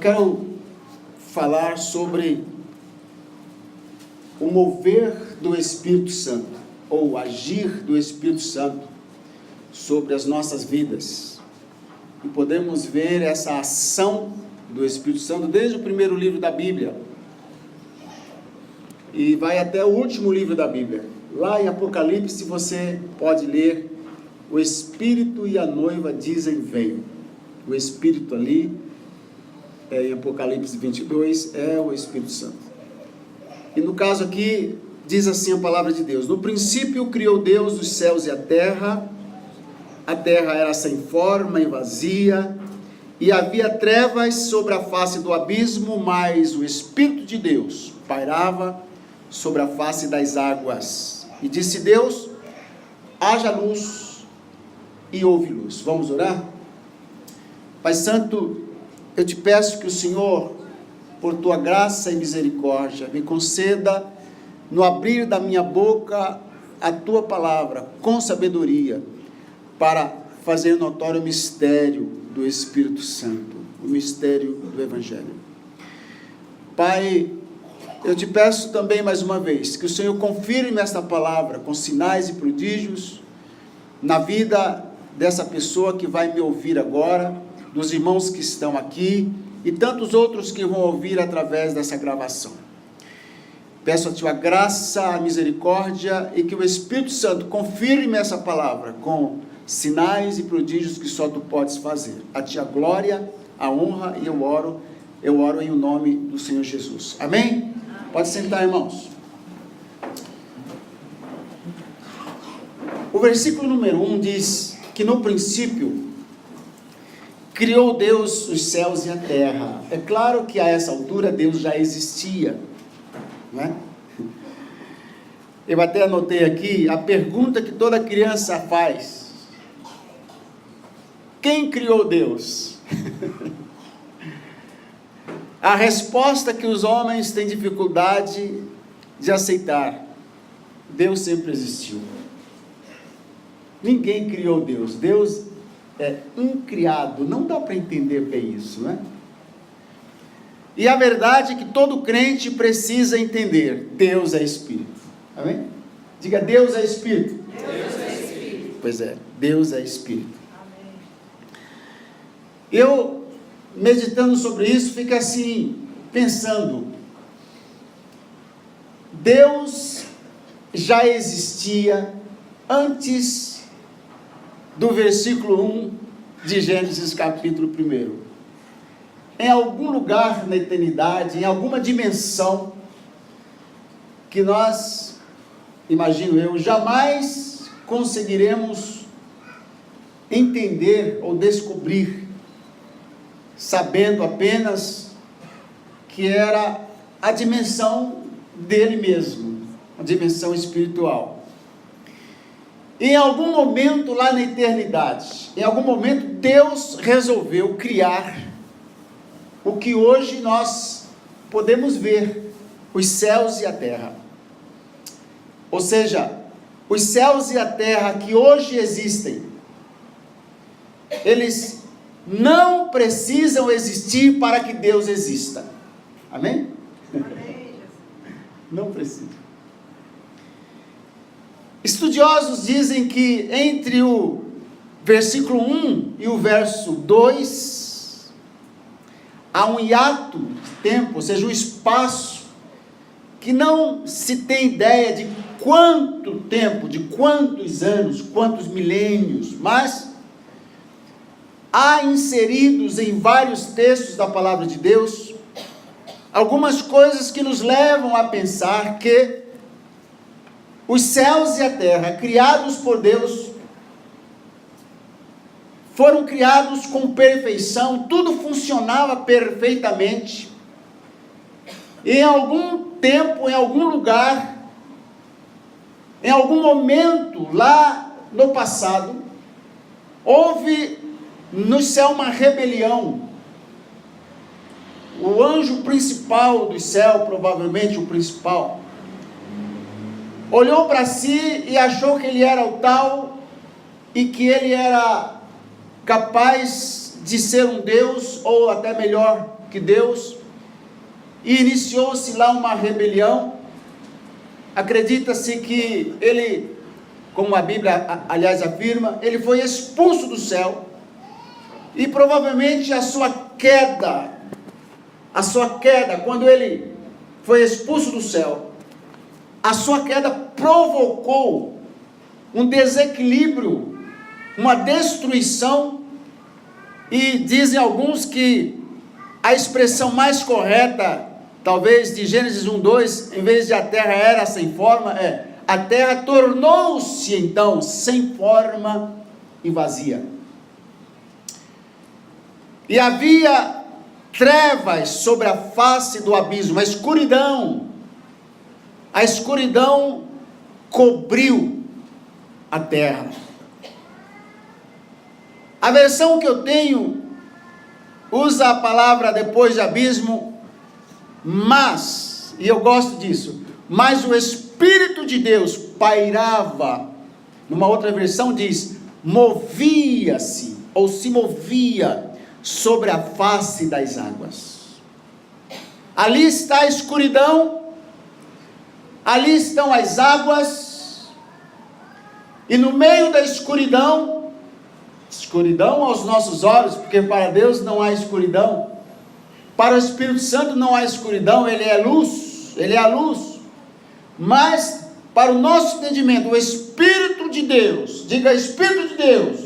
quero falar sobre o mover do Espírito Santo, ou o agir do Espírito Santo sobre as nossas vidas. E podemos ver essa ação do Espírito Santo desde o primeiro livro da Bíblia, e vai até o último livro da Bíblia. Lá em Apocalipse você pode ler: o Espírito e a noiva dizem vem. O Espírito ali, em Apocalipse 22, é o Espírito Santo. E no caso aqui, diz assim a palavra de Deus: no princípio criou Deus os céus e a terra era sem forma e vazia, e havia trevas sobre a face do abismo, mas o Espírito de Deus pairava sobre a face das águas. E disse Deus: haja luz, e houve luz. Vamos orar? Pai Santo, eu te peço que o Senhor, por tua graça e misericórdia, me conceda, no abrir da minha boca, a tua palavra com sabedoria, para fazer notório o mistério do Espírito Santo, o mistério do Evangelho. Pai, eu te peço também mais uma vez, que o Senhor confirme esta palavra com sinais e prodígios na vida dessa pessoa que vai me ouvir agora, dos irmãos que estão aqui e tantos outros que vão ouvir através dessa gravação. Peço a tua graça, a misericórdia, e que o Espírito Santo confirme essa palavra com sinais e prodígios que só tu podes fazer. A ti a glória, a honra, e eu oro em o nome do Senhor Jesus. Amém? Pode sentar, irmãos. O versículo número 1 diz que no princípio criou Deus os céus e a terra. É claro que a essa altura Deus já existia, não é? Eu até anotei aqui a pergunta que toda criança faz: quem criou Deus? A resposta que os homens têm dificuldade de aceitar: Deus sempre existiu. Ninguém criou Deus. Deus é incriado. Não dá para entender bem isso, né? E a verdade é que todo crente precisa entender: Deus é Espírito. Amém? Diga: Deus é Espírito. Deus é Espírito. Pois é, Deus é Espírito. Amém. Eu, meditando sobre isso, fico assim, pensando: Deus já existia antes do versículo 1 de Gênesis capítulo 1. Em algum lugar na eternidade, em alguma dimensão, que nós, imagino eu, jamais conseguiremos entender ou descobrir, sabendo apenas que era a dimensão dele mesmo, a dimensão espiritual. Em algum momento lá na eternidade, em algum momento Deus resolveu criar o que hoje nós podemos ver, os céus e a terra. Ou seja, os céus e a terra que hoje existem, eles não precisam existir para que Deus exista. Amém? Amém. Não precisa. Estudiosos dizem que entre o versículo 1 e o verso 2, há um hiato de tempo, ou seja, um espaço, que não se tem ideia de quanto tempo, de quantos anos, quantos milênios, mas há inseridos em vários textos da palavra de Deus algumas coisas que nos levam a pensar que os céus e a terra, criados por Deus, foram criados com perfeição, tudo funcionava perfeitamente. Em algum tempo, em algum lugar, em algum momento lá no passado, houve no céu uma rebelião. O anjo principal do céu, provavelmente o principal, olhou para si e achou que ele era o tal, e que ele era capaz de ser um Deus, ou até melhor, que Deus, e iniciou-se lá uma rebelião. Acredita-se que ele, como a Bíblia, aliás, afirma, ele foi expulso do céu, e provavelmente a sua queda, quando ele foi expulso do céu, a sua queda provocou um desequilíbrio, uma destruição, e dizem alguns que a expressão mais correta, talvez de Gênesis 1:2, em vez de a terra era sem forma, a terra tornou-se então sem forma e vazia. E havia trevas sobre a face do abismo, a escuridão cobriu a terra. A versão que eu tenho usa a palavra depois de abismo, mas, e eu gosto disso, mas o Espírito de Deus pairava. Numa outra versão diz, movia-se, ou se movia sobre a face das águas. Ali está a escuridão, ali estão as águas, e no meio da escuridão aos nossos olhos, porque para Deus não há escuridão, para o Espírito Santo não há escuridão, ele é a luz, mas para o nosso entendimento, o Espírito de Deus, diga Espírito de Deus,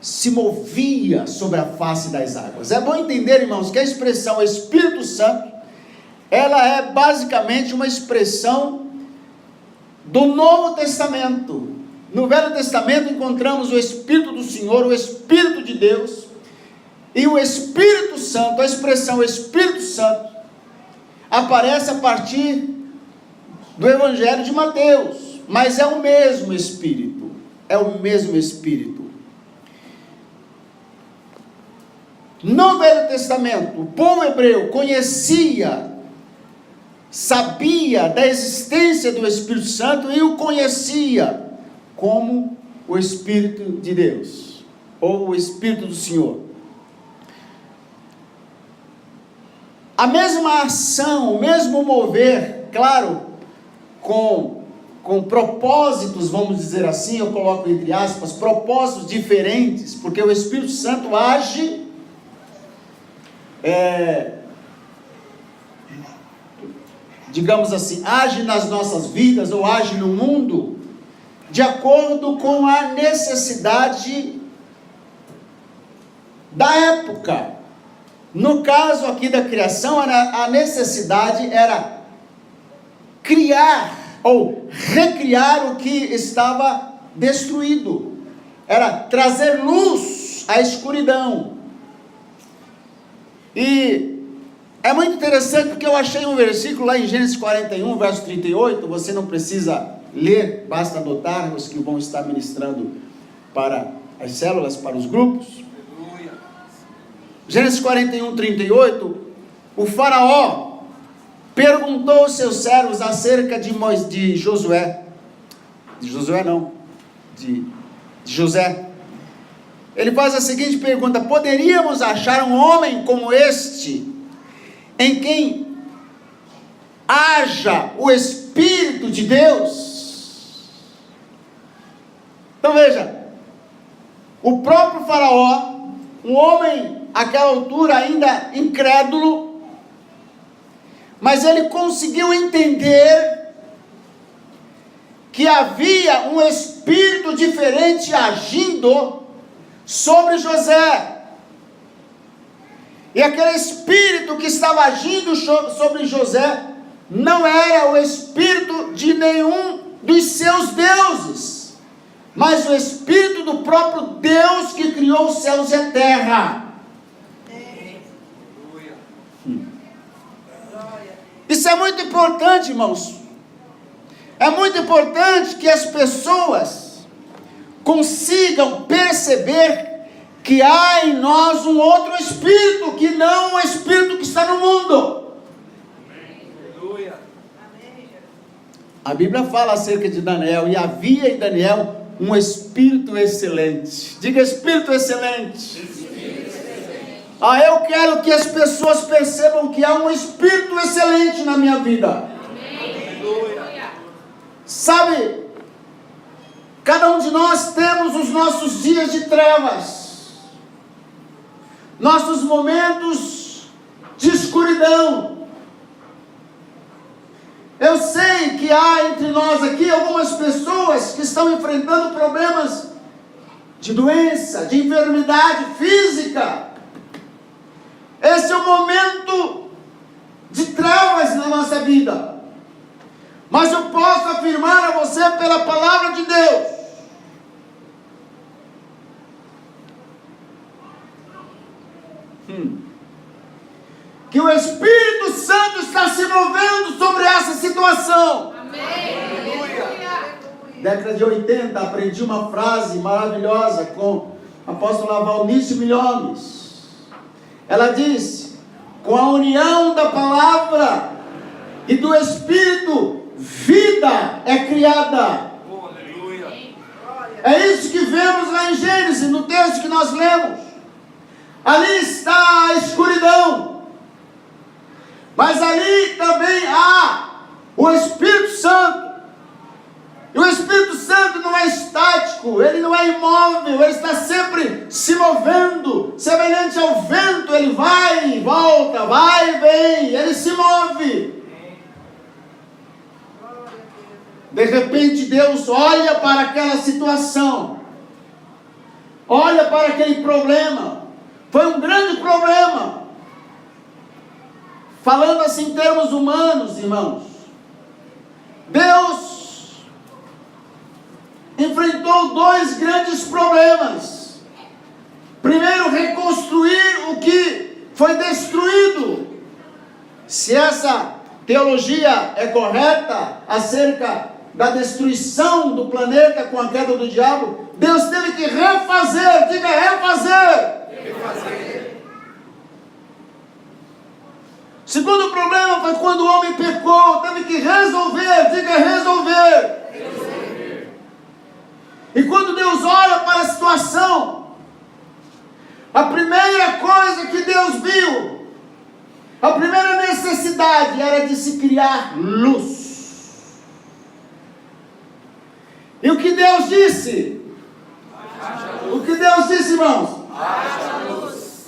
se movia sobre a face das águas. É bom entender, irmãos, que a expressão Espírito Santo, ela é basicamente uma expressão do Novo Testamento. No Velho Testamento encontramos o Espírito do Senhor, o Espírito de Deus, e o Espírito Santo, a expressão Espírito Santo, aparece a partir do Evangelho de Mateus, mas é o mesmo Espírito, No Velho Testamento, o povo hebreu sabia da existência do Espírito Santo e o conhecia como o Espírito de Deus, ou o Espírito do Senhor. A mesma ação, o mesmo mover, claro, com propósitos, vamos dizer assim, eu coloco entre aspas, propósitos diferentes, porque o Espírito Santo age, digamos assim, age nas nossas vidas, ou age no mundo, de acordo com a necessidade da época. No caso aqui da criação, a necessidade era criar ou recriar o que estava destruído, era trazer luz à escuridão. E é muito interessante porque eu achei um versículo lá em Gênesis 41, verso 38, você não precisa ler, basta anotar, os que vão estar ministrando para as células, para os grupos. Gênesis 41, 38, o faraó perguntou aos seus servos acerca de José. Ele faz a seguinte pergunta: poderíamos achar um homem como este, em quem haja o Espírito de Deus? Então veja, o próprio faraó, um homem àquela altura ainda incrédulo, mas ele conseguiu entender que havia um espírito diferente agindo sobre José. E aquele espírito que estava agindo sobre José não era o espírito de nenhum dos seus deuses, mas o Espírito do próprio Deus que criou os céus e a terra. Isso é muito importante, irmãos. É muito importante que as pessoas consigam perceber que há em nós um outro Espírito, que não o Espírito que está no mundo. A Bíblia fala acerca de Daniel, e havia em Daniel um Espírito excelente. Diga Espírito excelente. Eu quero que as pessoas percebam que há um Espírito excelente na minha vida. Sabe, cada um de nós temos os nossos dias de trevas, nossos momentos de escuridão. Eu sei que há entre nós aqui algumas pessoas que estão enfrentando problemas de doença, de enfermidade física. Esse é o momento de trevas na nossa vida. Mas eu posso afirmar a você pela palavra de Deus, que o Espírito Santo está se movendo sobre essa situação. Década de 80, aprendi uma frase maravilhosa com a apóstola Valnice Milhomes. Ela disse: com a união da palavra e do Espírito, vida é criada. É isso que vemos lá em Gênesis, no texto que nós lemos. Ali está a escuridão, mas ali também há o Espírito Santo. E o Espírito Santo não é estático, ele não é imóvel, ele está sempre se movendo, semelhante ao vento. Ele vai e volta, vai e vem, ele se move. De repente Deus olha para aquela situação, olha para aquele problema. Foi um grande problema, falando assim em termos humanos, irmãos. Deus enfrentou dois grandes problemas. Primeiro, reconstruir o que foi destruído. Se essa teologia é correta acerca da destruição do planeta com a queda do diabo, Deus teve que refazer. Diga, refazer. Segundo problema foi quando o homem pecou, teve que resolver. Diga, resolver. E quando Deus olha para a situação, a primeira coisa que Deus viu, a primeira necessidade era de se criar luz. E o que Deus disse? O que Deus disse, irmãos? Haja luz.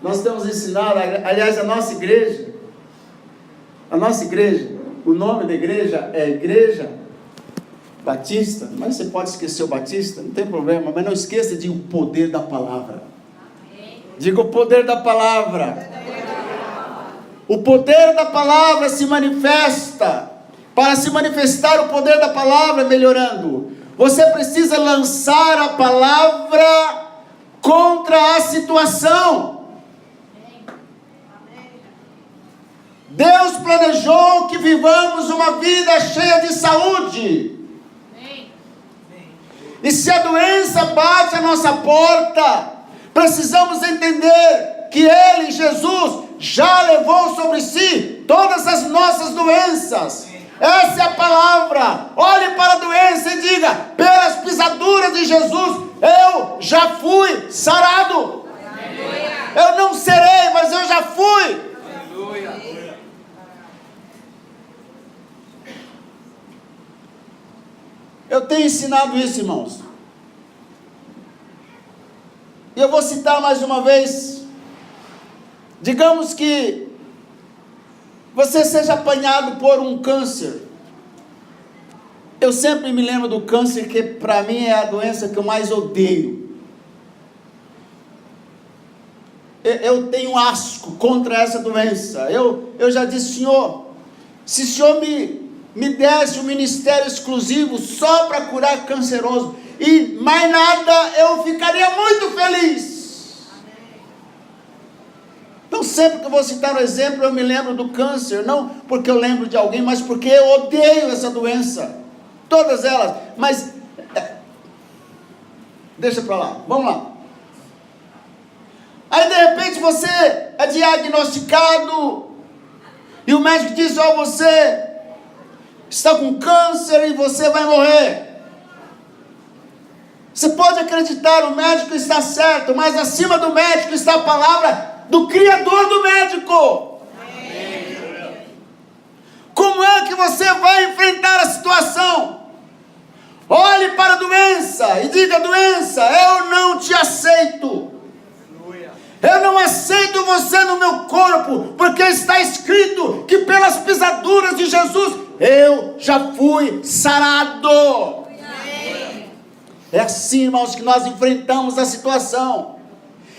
Nós temos ensinado, aliás, a nossa igreja, o nome da igreja é Igreja Batista, mas você pode esquecer o Batista, não tem problema, mas não esqueça de o poder da palavra. Diga o poder da palavra. O poder da palavra se manifesta. Para se manifestar o poder da palavra melhorando, você precisa lançar a palavra contra a situação. Deus planejou que vivamos uma vida cheia de saúde. E se a doença bate à nossa porta, precisamos entender que Ele, Jesus, já levou sobre si todas as nossas doenças. Essa é a palavra. Olhe para a doença e diga: pelas pisaduras de Jesus, eu já fui sarado. Eu não serei, mas eu já fui. Eu tenho ensinado isso, irmãos. E eu vou citar mais uma vez. Digamos que você seja apanhado por um câncer. Eu sempre me lembro do câncer, que para mim é a doença que eu mais odeio. Eu tenho asco contra essa doença. Eu já disse: Senhor, se o Senhor me desse um ministério exclusivo só para curar canceroso e mais nada, eu ficaria muito feliz. Então sempre que eu vou citar um exemplo, eu me lembro do câncer, não porque eu lembro de alguém, mas porque eu odeio essa doença, todas elas. Mas deixa para lá, vamos lá. Aí de repente você é diagnosticado e o médico diz: ó, você está com câncer e você vai morrer. Você pode acreditar, o médico está certo, mas acima do médico está a palavra do Criador do médico. Como é que você vai enfrentar a situação? Olhe para a doença e diga: doença, eu não te aceito. Eu não aceito você no meu corpo, porque está escrito que pelas pisaduras de Jesus eu já fui sarado. É assim, irmãos, que nós enfrentamos a situação.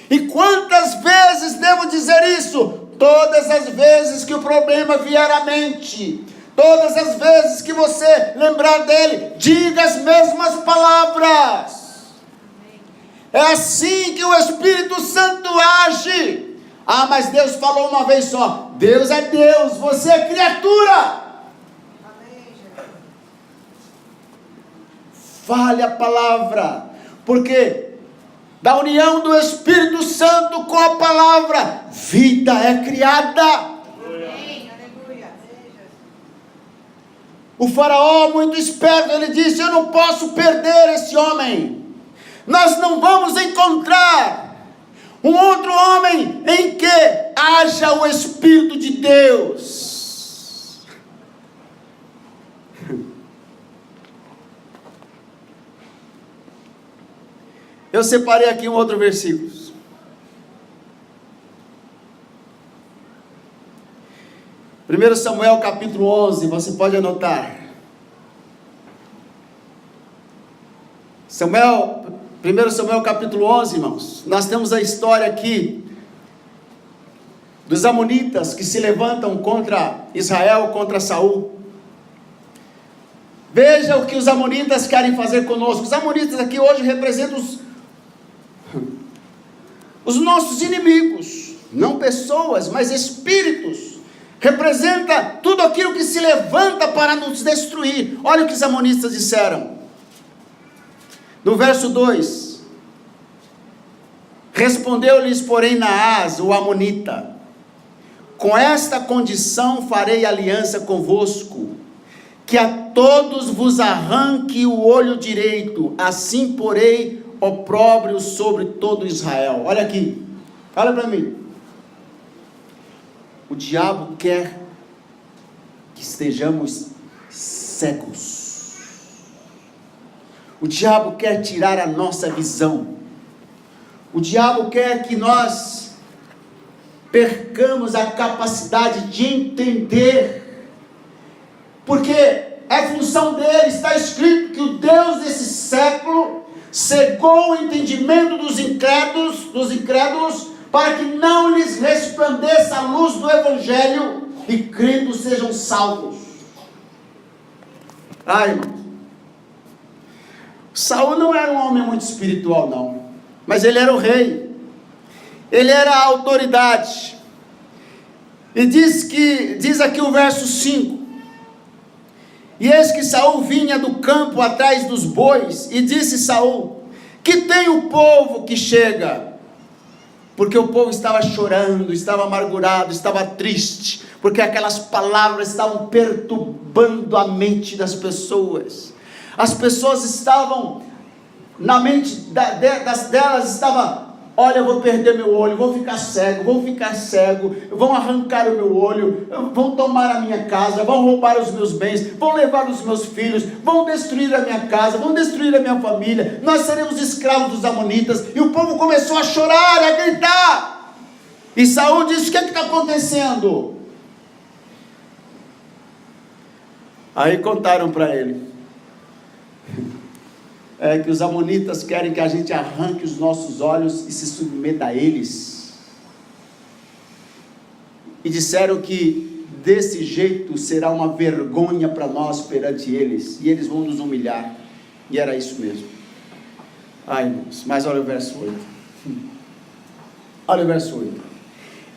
E quantas vezes devo dizer isso? Todas as vezes que o problema vier à mente, todas as vezes que você lembrar dele, diga as mesmas palavras. É assim que o Espírito Santo age. Ah, mas Deus falou uma vez só. Deus é Deus, você é criatura. Fale a palavra, porque da união do Espírito Santo com a palavra, vida é criada. O faraó, muito esperto, ele disse: eu não posso perder esse homem. Nós não vamos encontrar um outro homem em que haja o Espírito de Deus. Eu separei aqui um outro versículo. 1 Samuel capítulo 11, você pode anotar. 1 Samuel capítulo 11, irmãos. Nós temos a história aqui dos amonitas que se levantam contra Israel, contra Saul. Veja o que os amonitas querem fazer conosco. Os amonitas aqui hoje representam os nossos inimigos, não pessoas, mas espíritos. Representa tudo aquilo que se levanta para nos destruir. Olha o que os amonitas disseram no verso 2: respondeu-lhes, porém, Naás, o amonita: com esta condição farei aliança convosco, que a todos vos arranque o olho direito, assim porei opróbrio sobre todo Israel. Olha aqui, olha para mim. O diabo quer que estejamos cegos. O diabo quer tirar a nossa visão. O diabo quer que nós percamos a capacidade de entender, porque é função dele. Está escrito que o Deus desse século cegou o entendimento dos incrédulos, para que não lhes resplandeça a luz do Evangelho, e crendo sejam salvos. Ai, irmão, Saul não era um homem muito espiritual, não, mas ele era o rei, ele era a autoridade. E diz aqui o verso 5: e eis que Saul vinha do campo atrás dos bois, e disse Saul: que tem o povo que chega? Porque o povo estava chorando, estava amargurado, estava triste, porque aquelas palavras estavam perturbando a mente das pessoas. As pessoas estavam, na mente delas estava: olha, eu vou perder meu olho, vou ficar cego, vão arrancar o meu olho, vão tomar a minha casa, vão roubar os meus bens, vão levar os meus filhos, vão destruir a minha casa, vão destruir a minha família, nós seremos escravos dos amonitas. E o povo começou a chorar, a gritar. E Saul disse: o que está acontecendo? Aí contaram para ele: é que os amonitas querem que a gente arranque os nossos olhos e se submeta a eles. E disseram que desse jeito será uma vergonha para nós perante eles, e eles vão nos humilhar. E era isso mesmo. Ai, irmãos, mas olha o verso 8. Olha o verso 8.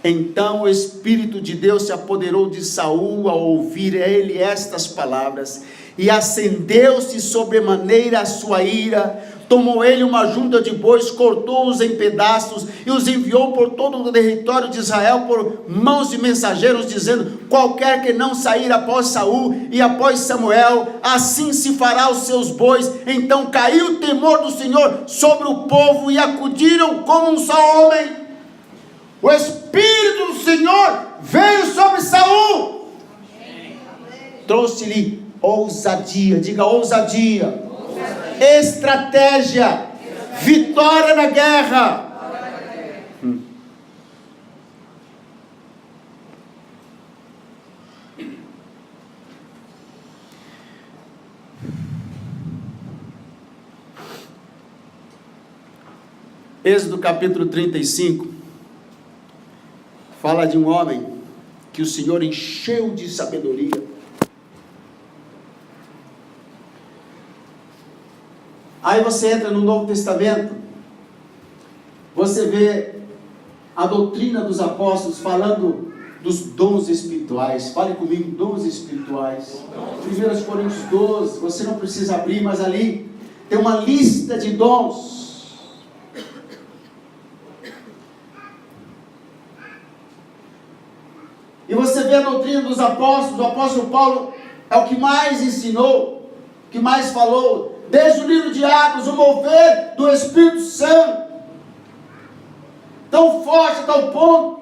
Então o Espírito de Deus se apoderou de Saul ao ouvir ele estas palavras, e acendeu-se sobremaneira a sua ira, tomou ele uma junta de bois, cortou-os em pedaços e os enviou por todo o território de Israel por mãos de mensageiros, dizendo: qualquer que não sair após Saul e após Samuel, assim se fará aos seus bois. Então caiu o temor do Senhor sobre o povo e acudiram como um só homem. O Espírito do Senhor veio sobre Saul, trouxe-lhe ousadia, diga ousadia, estratégia, vitória na guerra. Êxodo capítulo 35 fala de um homem que o Senhor encheu de sabedoria. Aí você entra no Novo Testamento, você vê a doutrina dos apóstolos falando dos dons espirituais. Fale comigo, dons espirituais. 1 Coríntios 12, você não precisa abrir, mas ali tem uma lista de dons. E você vê a doutrina dos apóstolos. O apóstolo Paulo é o que mais ensinou, o que mais falou. Desde o livro de Atos, o mover do Espírito Santo, tão forte a tal ponto,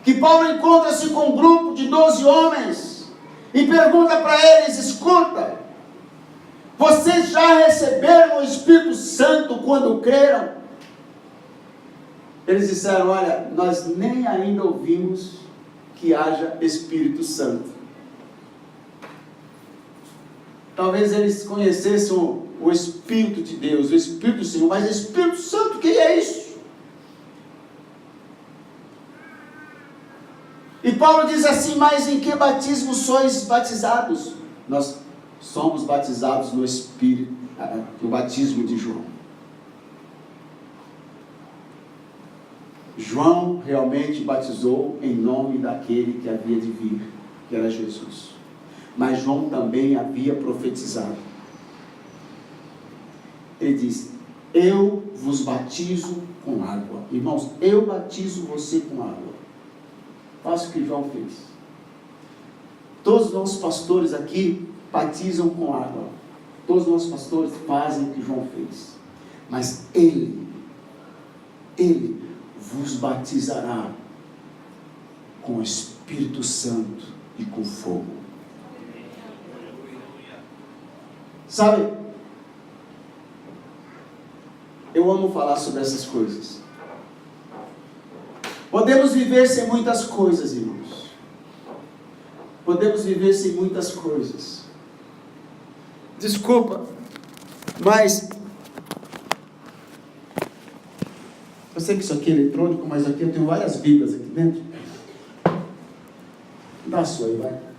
que Paulo encontra-se com um grupo de 12 homens, e pergunta para eles: escuta, vocês já receberam o Espírito Santo quando creram? Eles disseram: olha, nós nem ainda ouvimos que haja Espírito Santo. Talvez eles conhecessem o Espírito de Deus, o Espírito do Senhor, mas Espírito Santo, o que é isso? E Paulo diz assim: mas em que batismo sois batizados? Nós somos batizados no Espírito, o batismo de João. João realmente batizou em nome daquele que havia de vir, que era Jesus. Mas João também havia profetizado. Ele diz: eu vos batizo com água. Irmãos, eu batizo você com água. Faça o que João fez. Todos os nossos pastores aqui batizam com água. Todos os nossos pastores fazem o que João fez. Mas ele vos batizará com o Espírito Santo e com fogo. Sabe, eu amo falar sobre essas coisas. Podemos viver sem muitas coisas, irmãos. Podemos viver sem muitas coisas. Desculpa, mas eu sei que isso aqui é eletrônico, mas aqui eu tenho várias Bíblias aqui dentro. Dá a sua aí, vai.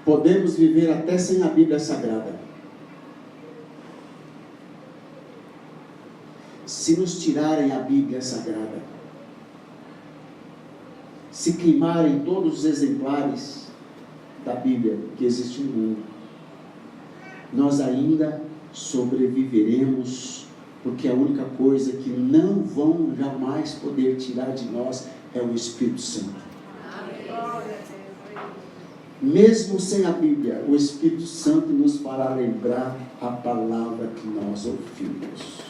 Podemos viver até sem a Bíblia Sagrada. Se nos tirarem a Bíblia Sagrada, se queimarem todos os exemplares da Bíblia que existem no mundo, nós ainda sobreviveremos, porque a única coisa que não vão jamais poder tirar de nós é o Espírito Santo. Mesmo sem a Bíblia, o Espírito Santo nos fará lembrar a palavra que nós ouvimos.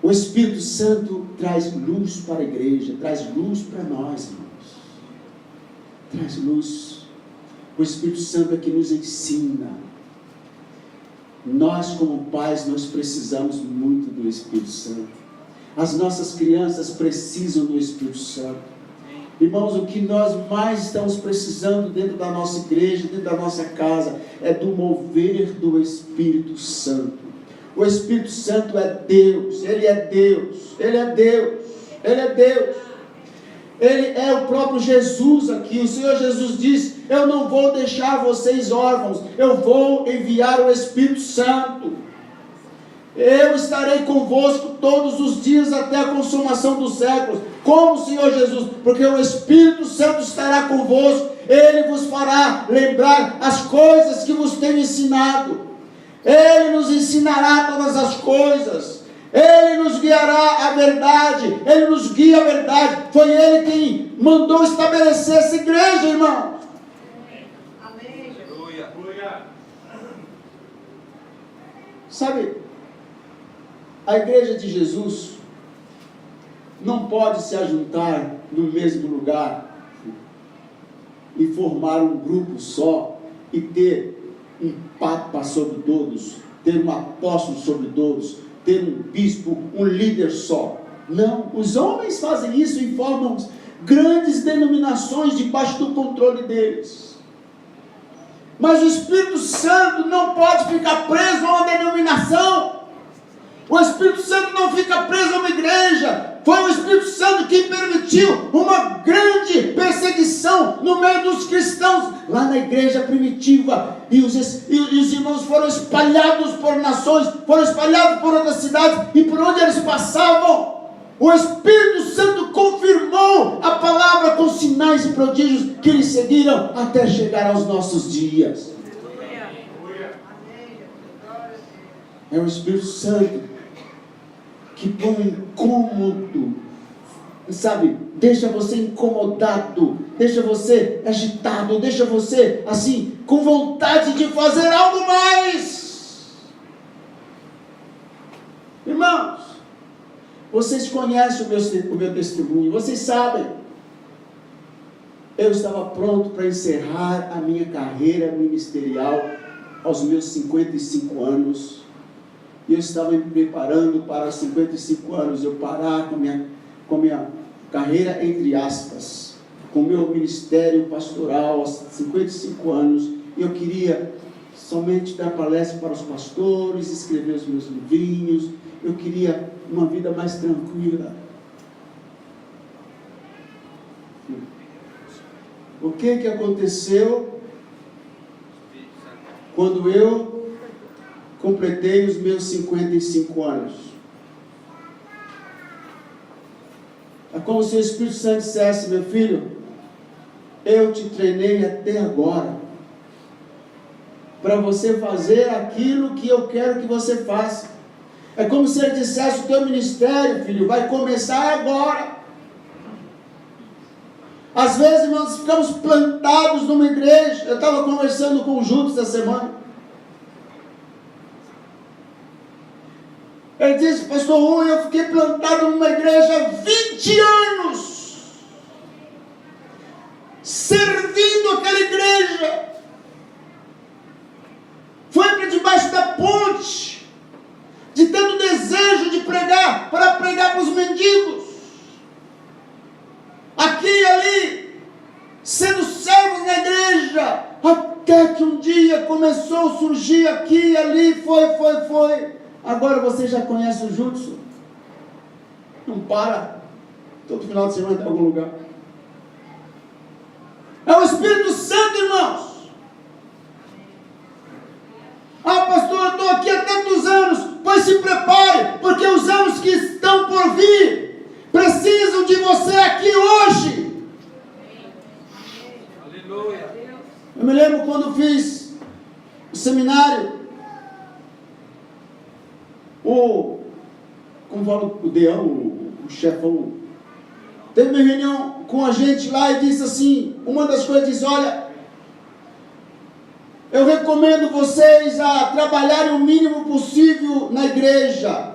O Espírito Santo traz luz para a igreja, traz luz para nós, irmãos. Traz luz. O Espírito Santo é que nos ensina. Nós, como pais, nós precisamos muito do Espírito Santo. As nossas crianças precisam do Espírito Santo. Irmãos, o que nós mais estamos precisando dentro da nossa igreja, dentro da nossa casa, é do mover do Espírito Santo. O Espírito Santo é Deus, Ele é Deus, Ele é Deus, Ele é Deus. Ele é o próprio Jesus aqui. O Senhor Jesus diz: eu não vou deixar vocês órfãos, eu vou enviar o Espírito Santo. Eu estarei convosco todos os dias até a consumação dos séculos. Como o Senhor Jesus? Porque o Espírito Santo estará convosco, Ele vos fará lembrar as coisas que vos tenho ensinado. Ele nos ensinará todas as coisas. Ele nos guiará à verdade. Ele nos guia à verdade. Foi Ele quem mandou estabelecer essa igreja, irmão. Amém. Sabe, a igreja de Jesus não pode se ajuntar no mesmo lugar e formar um grupo só e ter um papa sobre todos, ter um apóstolo sobre todos, ter um bispo, um líder só. Não, os homens fazem isso e formam grandes denominações debaixo do controle deles. Mas o Espírito Santo não pode ficar preso a uma denominação. O Espírito Santo não fica preso a uma igreja. Foi o Espírito Santo que permitiu uma grande perseguição no meio dos cristãos, lá na igreja primitiva. E os irmãos foram espalhados por nações, foram espalhados por outras cidades, e por onde eles passavam, o Espírito Santo confirmou a palavra com sinais e prodígios que lhes seguiram até chegar aos nossos dias. É o Espírito Santo que põe incômodo, sabe, deixa você incomodado, deixa você agitado, deixa você assim, com vontade de fazer algo mais. Irmãos, vocês conhecem o meu testemunho, vocês sabem, eu estava pronto para encerrar a minha carreira ministerial aos meus 55 anos, e eu estava me preparando para os 55 anos, eu parar com minha carreira, entre aspas, com o meu ministério pastoral aos 55 anos, eu queria somente dar palestra para os pastores, escrever os meus livrinhos, eu queria uma vida mais tranquila. O que aconteceu quando eu completei os meus 55 anos? É como se o Espírito Santo dissesse: meu filho, eu te treinei até agora para você fazer aquilo que eu quero que você faça. É como se ele dissesse: o teu ministério, filho, vai começar agora. Às vezes nós ficamos plantados numa igreja. Eu estava conversando com o Júlio essa semana. Ele disse: pastor Rui, eu fiquei plantado numa igreja há 20 anos, servindo aquela igreja. Foi para debaixo da ponte, de tanto desejo de pregar, para pregar para os mendigos, aqui e ali, sendo servos na igreja, até que um dia começou a surgir aqui e ali, foi. Agora você já conhece o Judson? Não para. Todo final de semana está em algum lugar. É o Espírito Santo, irmãos. Ah, pastor, eu estou aqui há tantos anos. Pois se prepare, porque os anos que estão por vir precisam de você aqui hoje. Aleluia. Eu me lembro quando fiz o seminário. Como fala o Deão, o chefão, teve uma reunião com a gente lá e disse assim, uma das coisas disse: olha, eu recomendo vocês a trabalharem o mínimo possível na igreja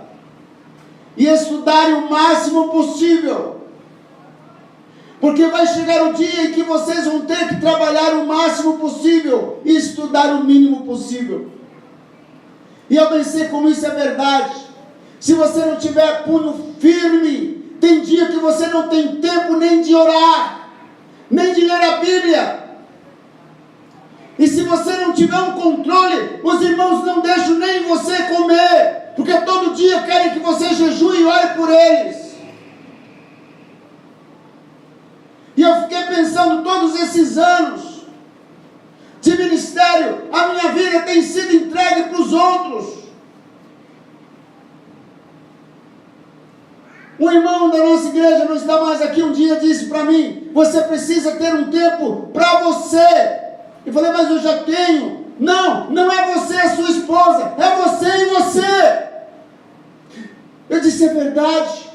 e estudarem o máximo possível, porque vai chegar o dia em que vocês vão ter que trabalhar o máximo possível e estudar o mínimo possível. E eu pensei como isso é verdade. Se você não tiver punho firme, tem dia que você não tem tempo nem de orar, nem de ler a Bíblia. E se você não tiver um controle, os irmãos não deixam nem você comer, porque todo dia querem que você jejue e ore por eles. E eu fiquei pensando, todos esses anos de ministério, a minha vida tem sido entregue para os outros. Um irmão da nossa igreja, não está mais aqui, um dia disse para mim: você precisa ter um tempo para você. Eu falei: mas eu já tenho. Não, não é você, a sua esposa, é você e você. Eu disse: é verdade.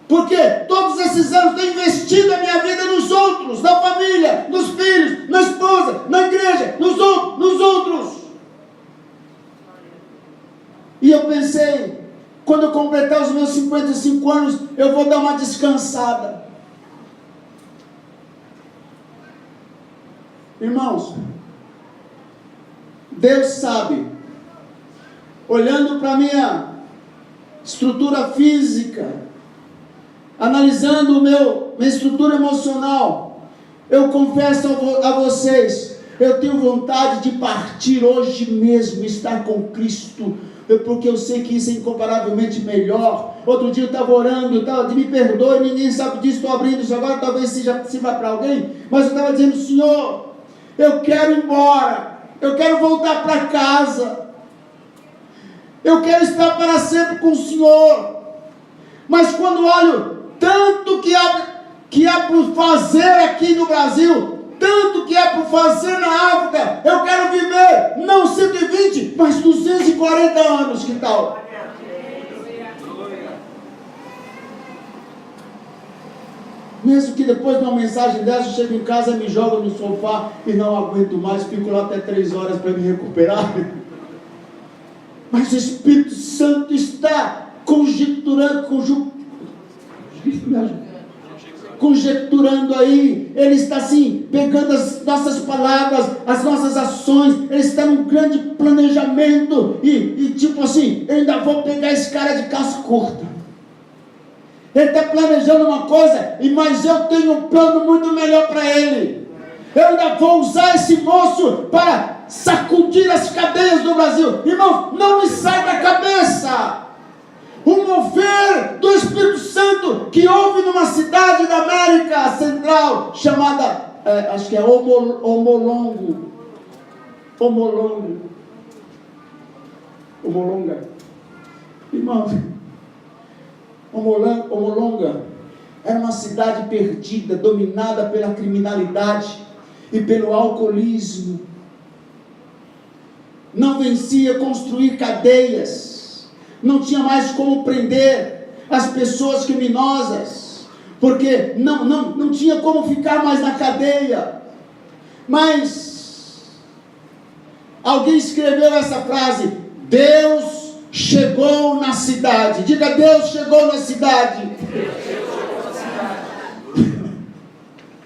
Porque todos esses anos tenho investido a minha vida nos outros, na família, nos filhos, na esposa, na igreja, nos outros. E eu pensei, quando eu completar os meus 55 anos, eu vou dar uma descansada. Irmãos, Deus sabe, olhando para a minha estrutura física, analisando minha estrutura emocional, eu confesso a vocês, eu tenho vontade de partir hoje mesmo, estar com Cristo, porque eu sei que isso é incomparavelmente melhor. Outro dia eu estava orando, me perdoe, ninguém sabe disso, estou abrindo isso agora, talvez sirva para alguém, mas eu estava dizendo: Senhor, eu quero ir embora, eu quero voltar para casa, eu quero estar para sempre com o Senhor. Mas quando olho tanto que há por fazer aqui no Brasil, tanto que há por fazer na África, eu quero viver não 120, mas 240 anos, que tal? Mesmo que depois de uma mensagem dessa eu chego em casa, me jogo no sofá e não aguento mais, fico lá até 3 horas para me recuperar. Mas o Espírito Santo está conjecturando aí, Ele está assim, pegando as nossas palavras, as nossas ações, Ele está num grande planejamento, e tipo assim, eu ainda vou pegar esse cara de calça curta. Ele está planejando uma coisa, mas eu tenho um plano muito melhor para ele. Eu ainda vou usar esse moço para sacudir as cadeias do Brasil. Irmão, não me sai da cabeça o mover do Espírito Santo que houve numa cidade da América Central, chamada, acho que é Omolonga. Irmão, Omolonga era uma cidade perdida, dominada pela criminalidade e pelo alcoolismo. Não vencia construir cadeias, não tinha mais como prender as pessoas criminosas, porque não tinha como ficar mais na cadeia. Mas alguém escreveu essa frase: Deus chegou na cidade. Diga: Deus chegou na cidade.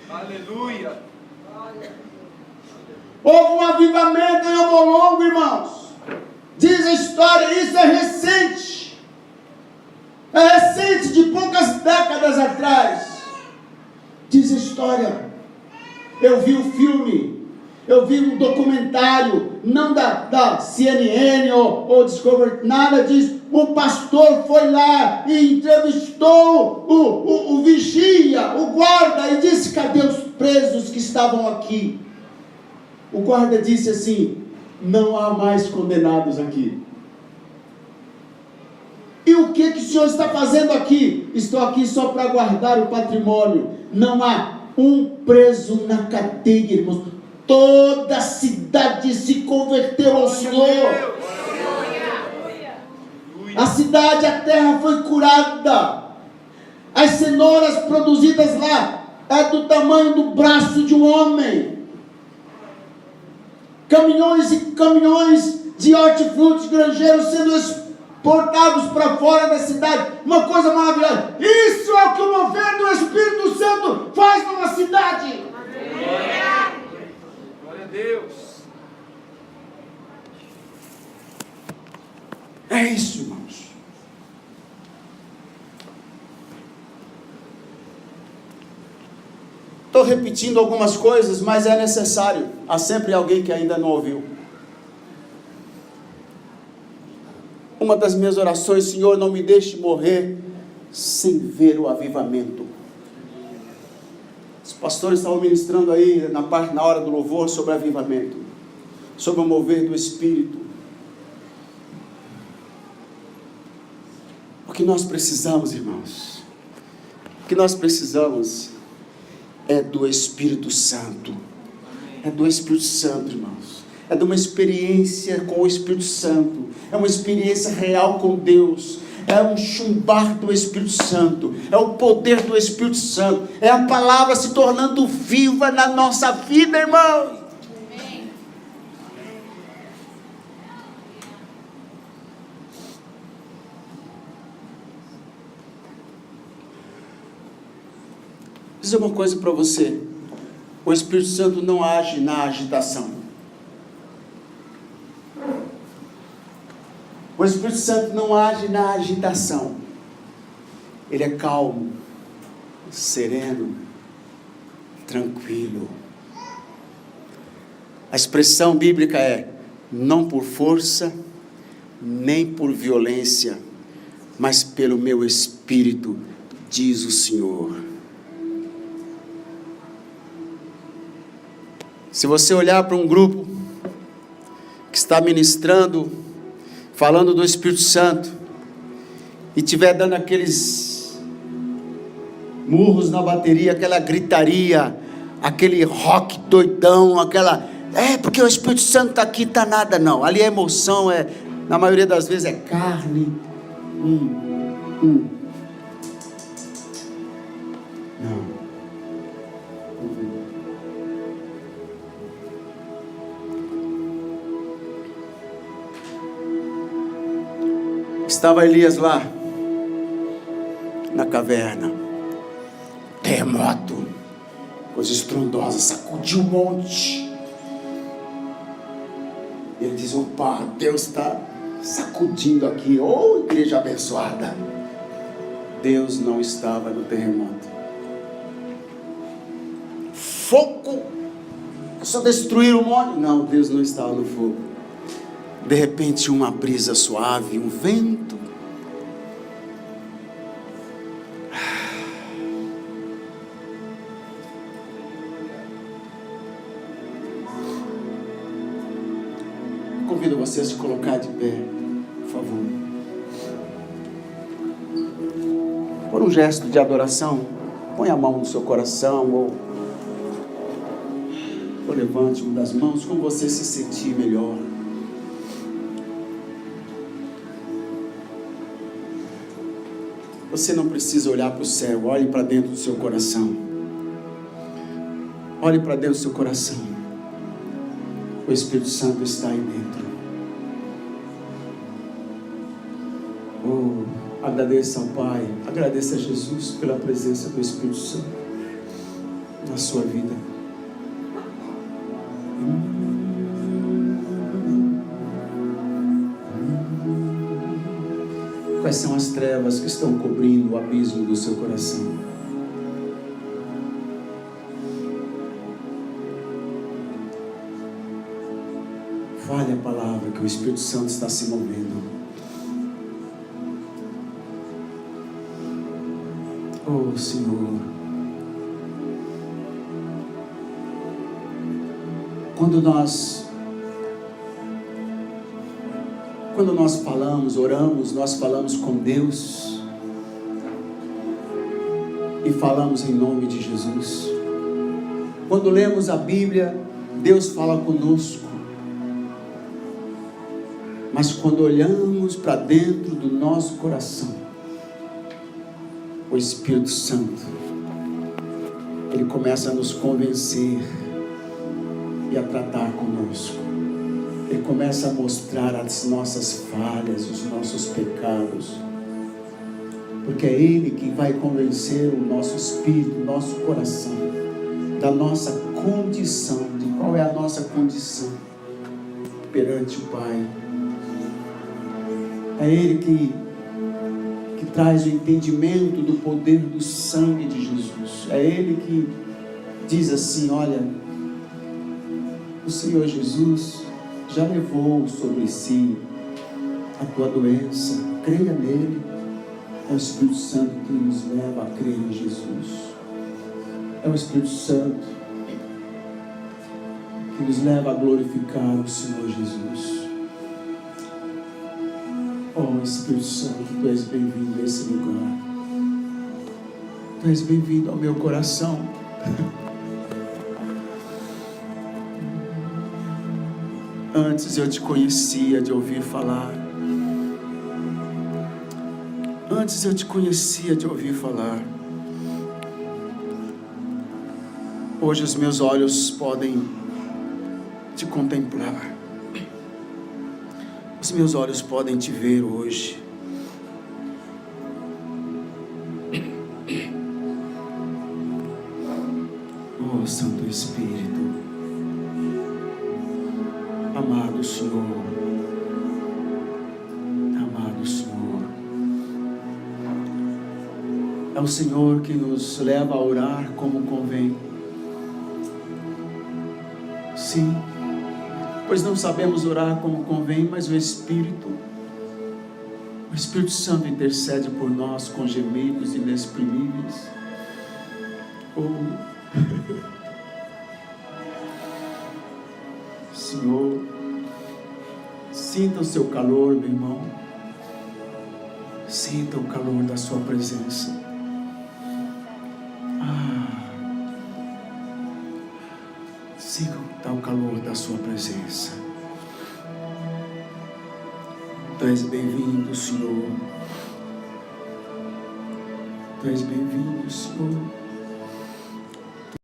Aleluia. Houve um avivamento em Omolongo, irmãos. Diz a história, isso é recente. É recente, de poucas décadas atrás. Diz a história. Eu vi o filme, eu vi um documentário, não da CNN ou Discovery, nada disso. Um pastor foi lá e entrevistou o vigia, o guarda, e disse: cadê os presos que estavam aqui? O guarda disse assim: não há mais condenados aqui. E o que o senhor está fazendo aqui? Estou aqui só para guardar o patrimônio. Não há um preso na cadeia, irmãos. Toda a cidade se converteu ao Senhor. A cidade, a terra foi curada. As cenouras produzidas lá é do tamanho do braço de um homem. Caminhões e caminhões de hortifrutis granjeiros sendo exportados para fora da cidade. Uma coisa maravilhosa. Isso é o que o mover do Espírito Santo faz numa cidade. Glória a Deus. É isso, irmãos. Estou repetindo algumas coisas, mas é necessário. Há sempre alguém que ainda não ouviu. Uma das minhas orações: Senhor, não me deixe morrer sem ver o avivamento. Os pastores estavam ministrando aí na hora do louvor sobre avivamento, sobre o mover do Espírito. que nós precisamos, irmãos, o que nós precisamos é do Espírito Santo. É do Espírito Santo, irmãos. É de uma experiência com o Espírito Santo. É uma experiência real com Deus. É um chumbar do Espírito Santo. É o poder do Espírito Santo. É a palavra se tornando viva na nossa vida, irmãos. Vou dizer uma coisa para você. O Espírito Santo não age na agitação. O Espírito Santo não age na agitação. Ele é calmo, sereno, tranquilo. A expressão bíblica é: não por força, nem por violência, mas pelo meu Espírito, diz o Senhor. Se você olhar para um grupo que está ministrando, falando do Espírito Santo, e estiver dando aqueles murros na bateria, aquela gritaria, aquele rock doidão, porque o Espírito Santo está aqui, está nada, não. Ali é emoção, na maioria das vezes é carne. Não. Estava Elias lá, na caverna, terremoto, coisa estrondosa, sacudiu um monte. Ele diz: opa, Deus está sacudindo aqui, igreja abençoada. Deus não estava no terremoto. Fogo, só destruir o monte. Não, Deus não estava no fogo. De repente uma brisa suave, um vento. Convido vocês a se colocar de pé, por favor. Por um gesto de adoração, põe a mão no seu coração ou levante uma das mãos, como você se sentir melhor. Você não precisa olhar para o céu, olhe para dentro do seu coração. Olhe para dentro do seu coração. O Espírito Santo está aí dentro. Agradeça ao Pai, agradeça a Jesus pela presença do Espírito Santo na sua vida. Quais são as trevas que estão cobrindo o abismo do seu coração? Fale a palavra que o Espírito Santo está se movendo. Oh, Senhor. Quando nós falamos, oramos, nós falamos com Deus e falamos em nome de Jesus. Quando lemos a Bíblia, Deus fala conosco. Mas quando olhamos para dentro do nosso coração, o Espírito Santo, Ele começa a nos convencer e a tratar conosco. Ele começa a mostrar as nossas falhas, os nossos pecados, porque é Ele que vai convencer o nosso espírito, o nosso coração, da nossa condição, de qual é a nossa condição perante o Pai. É Ele que traz o entendimento do poder do sangue de Jesus. É Ele que diz assim: olha, o Senhor Jesus já levou sobre si a tua doença, creia nele. É o Espírito Santo que nos leva a crer em Jesus. É o Espírito Santo que nos leva a glorificar o Senhor Jesus. Oh Espírito Santo, Tu és bem-vindo a esse lugar. Tu és bem-vindo ao meu coração. Antes eu te conhecia de ouvir falar. Antes eu te conhecia de ouvir falar. Hoje os meus olhos podem te contemplar. Os meus olhos podem te ver hoje. Oh Santo Espírito, amado Senhor, amado Senhor, é o Senhor que nos leva a orar como convém. Sim, pois não sabemos orar como convém, mas o Espírito Santo intercede por nós com gemidos inexprimíveis. Oh Senhor, sinta o seu calor, meu irmão. Sinta o calor da sua presença. Sinta o calor da sua presença. Tu és bem-vindo, Senhor. Tu és bem-vindo, Senhor.